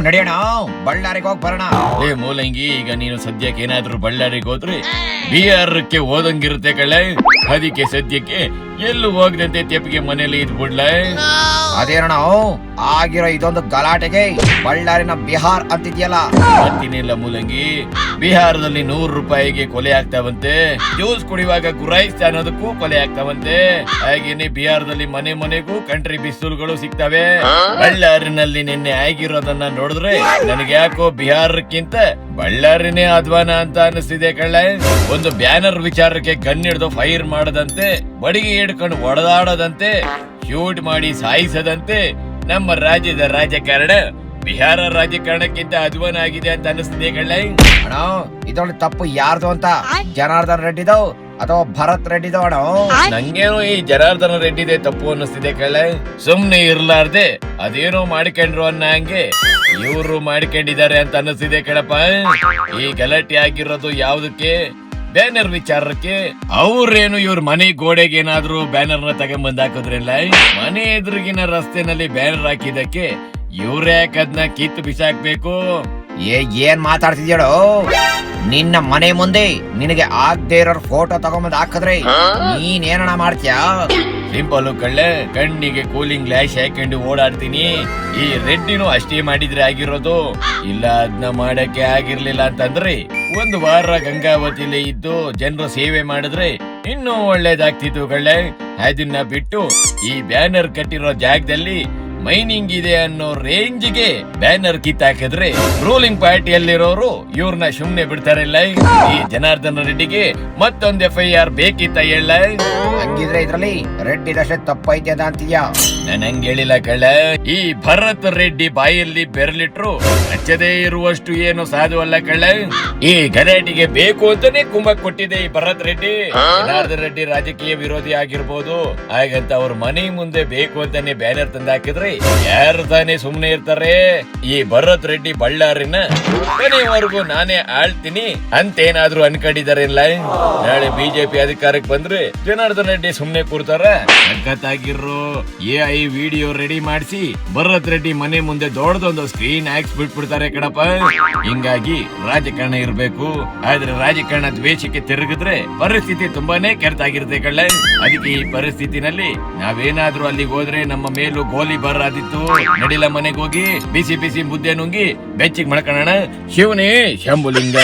ನಡೆಯೋಣ, ಬಳ್ಳಾರಿಗೆ ಹೋಗಿ ಬರೋಣ. ಮೂಲಂಗಿ, ಈಗ ನೀನು ಸದ್ಯಕ್ಕೆ ಏನಾದ್ರೂ ಬಳ್ಳಾರಿಗೆ ಹೋದ್ರೆ ಬಿಹಾರಕ್ಕೆ ಹೋದಂಗಿರುತ್ತೆ ಕಳ್ಳೆ. ಅದಕ್ಕೆ ಸದ್ಯಕ್ಕೆ ಎಲ್ಲೂ ಹೋಗದಂತೆ ತೆಪ್ಪಿಗೆ ಮನೇಲಿ ಇದ್ಬಿಡ್ಲೆ. ಅದೇನೋ ಆಗಿರೋ ಇದೊಂದು ಗಲಾಟೆಗೆ ಬಳ್ಳಾರಿನ ಬಿಹಾರ್ ಅಂತಿದ್ಯಲ್ಲ. ಮತ್ತಿನಿಲ್ಲ ಮೂಲಂಗಿ, ಬಿಹಾರದಲ್ಲಿ 100 ರೂಪಾಯಿಗೆ ಕೊಲೆ ಆಗ್ತಾವಂತೆ. ಜ್ಯೂಸ್ ಕುಡಿಯುವಾಗ ಗುರಾಯಿಸ್ತಾ ಅನ್ನೋದಕ್ಕೂ ಕೊಲೆ ಆಗ್ತಾವಂತೆ. ಹಾಗೇನೆ ಬಿಹಾರದಲ್ಲಿ ಮನೆ ಮನೆಗೂ ಕಂಟ್ರಿ ಬಿಸ್ತೂಲ್ಗಳು ಸಿಗ್ತವೆ. ಬಳ್ಳಾರಿನಲ್ಲಿ ನಿನ್ನೆ ಆಗಿರೋದನ್ನ ನೋಡಿದ್ರೆ ನನಗೆ ಯಾಕೋ ಬಿಹಾರಕ್ಕಿಂತ ಬಳ್ಳಾರಿನೇ ಅಧ್ವಾನ ಅಂತ ಅನಿಸ್ತಿದೆ ಕಳ್ಳೆ. ಒಂದು ಬ್ಯಾನರ್ ವಿಚಾರಕ್ಕೆ ಗನ್ ಹಿಡಿದು ಫೈರ್ ಮಾಡದಂತೆ, ಬಡಿಗೆ ಹಿಡ್ಕೊಂಡು ಹೊಡೆದಾಡದಂತೆ, ಶೂಟ್ ಮಾಡಿ ಸಾಯಿಸದಂತೆ ನಮ್ಮ ರಾಜ್ಯದ ರಾಜಕಾರಣ ಬಿಹಾರ ರಾಜಕಾರಣಕ್ಕಿಂತ ಅಧ್ವಾನ ಆಗಿದೆ ಅಂತ ಅನಿಸ್ತಿದೆ ಕಳ್ಳೆ. ಅಣ್ಣ, ಇದೊಂದು ತಪ್ಪು ಯಾರ್ದು ಅಂತ, ಜನಾರ್ದನ್ ರೆಡ್ಡಿದೋ ಅಥವಾ ಭರತ್ ರೆಡ್ಡಿದೋ ಅಣ್ಣ? ನಂಗೇನೋ ಈ ಜನಾರ್ದನ ರೆಡ್ಡಿದೆ ತಪ್ಪು ಅನ್ನಿಸ್ತಿದೆ ಕಳ್ಳೆ. ಸುಮ್ನೆ ಇರ್ಲಾರ್ದೆ ಅದೇನೋ ಮಾಡ್ಕೊಂಡ್ರು ಅನ್ನೋ ಹಂಗೆ ಇವ್ರು ಮಾಡ್ಕೊಂಡಿದ್ದಾರೆ ಅಂತ ಅನ್ನಿಸ್ತಿದೆ ಕಣಪ್ಪ. ಈ ಗಲಾಟೆ ಆಗಿರೋದು ಯಾವ್ದಕ್ಕೆ? ಬ್ಯಾನರ್ ವಿಚಾರಕ್ಕೆ. ಅವ್ರೇನು ಇವ್ರ ಮನೆ ಗೋಡೆಗೆ ಏನಾದ್ರು ಬ್ಯಾನರ್ ನ ತಗೊಂಬಂದ್ ಹಾಕಿದ್ರಲ್ಲ, ಮನೆ ಎದುರಿಗಿನ ರಸ್ತೆನಲ್ಲಿ ಬ್ಯಾನರ್ ಹಾಕಿದಕ್ಕೆ ಇವ್ರ್ಯಾಕ್ ಅದನ್ನ ಕಿತ್ತು ಬಿಸಾಕ್ಬೇಕು? ಏನ್ ಮಾತಾಡ್ತಿದ್ಯೋ? ನಿನ್ನ ಮನೆ ಮುಂದೆ ನಿನಗೆ ಆಗದೆ ಇರೋ ಫೋಟೋ ತಗೊಂಬಂದ್ ಹಾಕಿದ್ರೆ ನೀನೇನ ಮಾಡ್ತೀಯ? ಸಿಂಪಲ್ ಕಳ್ಳೆ, ಕಣ್ಣಿಗೆ ಕೂಲಿಂಗ್ ಗ್ಲಾಸ್ ಹಾಕೊಂಡು ಓಡಾಡ್ತೀನಿ. ಈ ರೆಡ್ಡಿನೂ ಅಷ್ಟೇ ಮಾಡಿದ್ರೆ ಆಗಿರೋದು. ಇಲ್ಲ ಅದನ್ನ ಮಾಡಕ್ಕೆ ಆಗಿರ್ಲಿಲ್ಲ ಅಂತಂದ್ರೆ 1 ವಾರ ಗಂಗಾವತಿಲಿ ಇದ್ದು ಜನರ ಸೇವೆ ಮಾಡಿದ್ರೆ ಇನ್ನೂ ಒಳ್ಳೇದಾಗ್ತಿತ್ತು ಕಳ್ಳೆ. ಅದನ್ನ ಬಿಟ್ಟು ಈ ಬ್ಯಾನರ್ ಕಟ್ಟಿರೋ ಜಾಗದಲ್ಲಿ ಮೈನಿಂಗ್ ಇದೆ ಅನ್ನೋ ರೇಂಜ್ಗೆ ಬ್ಯಾನರ್ ಕಿತ್ತಾಕಿದ್ರೆ ರೂಲಿಂಗ್ ಪಾರ್ಟಿಯಲ್ಲಿರೋರು ಇವ್ರನ್ನ ಸುಮ್ನೆ ಬಿಡ್ತಾರಲ್ಲ. ಈ ಜನಾರ್ದನ ರೆಡ್ಡಿಗೆ ಮತ್ತೊಂದು FIR ಬೇಕಿತ್ತ ಹೇಳ? ಹಂಗಿದ್ರೆ ಇದ್ರಲ್ಲಿ ರೆಡ್ಡಿದಷ್ಟೇ ತಪ್ಪೈತೆ ಅಂತ ಅಂತೀಯ? ನಾನು ಹಂಗ ಹೇಳಿಲ್ಲ ಕಳ್ಳ. ಈ ಭರತ್ ರೆಡ್ಡಿ ಬಾಯಲ್ಲಿ ಬೆರಳಿಟ್ರು ಹಚ್ಚದೇ ಇರುವಷ್ಟು ಏನು ಸಾಧು ಅಲ್ಲ ಕಳ್ಳ. ಈ ಗಲಾಟೆಗೆ ಬೇಕು ಅಂತಾನೆ ಕುಂಭಕ್ ಕೊಟ್ಟಿದೆ ಈ ಭರತ್ ರೆಡ್ಡಿ. ಜನಾರ್ದನ್ ರೆಡ್ಡಿ ರಾಜಕೀಯ ವಿರೋಧಿ ಆಗಿರ್ಬೋದು, ಹಾಗಂತ ಅವ್ರ ಮನೆ ಮುಂದೆ ಬೇಕು ಅಂತಾನೆ ಬ್ಯಾನರ್ ತಂದು ಹಾಕಿದ್ರೆ ಯಾರು ತಾನೇ ಸುಮ್ನೆ ಇರ್ತಾರೆ? ಈ ಭರತ್ ರೆಡ್ಡಿ ಬಳ್ಳಾರಿನ ಕೊನೆವರೆಗೂ ನಾನೇ ಆಳ್ತೀನಿ ಅಂತೇನಾದ್ರೂ ಅನ್ಕೊಂಡಿದ್ದಾರೆ ಇಲ್ಲ? ನಾಳೆ ಬಿಜೆಪಿ ಅಧಿಕಾರಕ್ಕೆ ಬಂದ್ರೆ ಜನಾರ್ದನ್ ರೆಡ್ಡಿ ಸುಮ್ನೆ ಕೂರ್ತಾರ? ಸಖತ್ತಾಗಿರೋ AI ವಿಡಿಯೋ ರೆಡಿ ಮಾಡಿಸಿ ಭರತ್ ರೆಡ್ಡಿ ಮನೆ ಮುಂದೆ ದೊಡ್ಡದೊಂದು ಸ್ಕ್ರೀನ್ ಹಾಕ್ಸ್ಬಿಟ್ಬಿಡ್ತಾರೆ ಕಣಪ್ಪ. ಹಿಂಗಾಗಿ ರಾಜಕಾರಣ ಇರ್ಬೇಕು, ಆದ್ರೆ ರಾಜಕಾರಣ ದ್ವೇಷಕ್ಕೆ ತಿರುಗಿದ್ರೆ ಪರಿಸ್ಥಿತಿ ತುಂಬಾನೇ ಕೆಟ್ಟಾಗಿರುತ್ತೆ ಕಳ್ಳ. ಅದಕ್ಕೆ ಈ ಪರಿಸ್ಥಿತಿನಲ್ಲಿ ನಾವೇನಾದ್ರೂ ಅಲ್ಲಿಗೆ ಹೋದ್ರೆ ನಮ್ಮ ಮೇಲೂ ಗೋಲಿ ಬರಾದಿತ್ತು. ನಡಿಲ ಮನೆಗೆ ಹೋಗಿ ಬಿಸಿ ಬಿಸಿ ಮುದ್ದೆ ನುಂಗಿ ಬೆಚ್ಚಿಗೆ ಮಾಡ್ಕೊಳ್ಳೋಣ. ಶಿವನೇ ಶಂಭುಲಿಂಗ.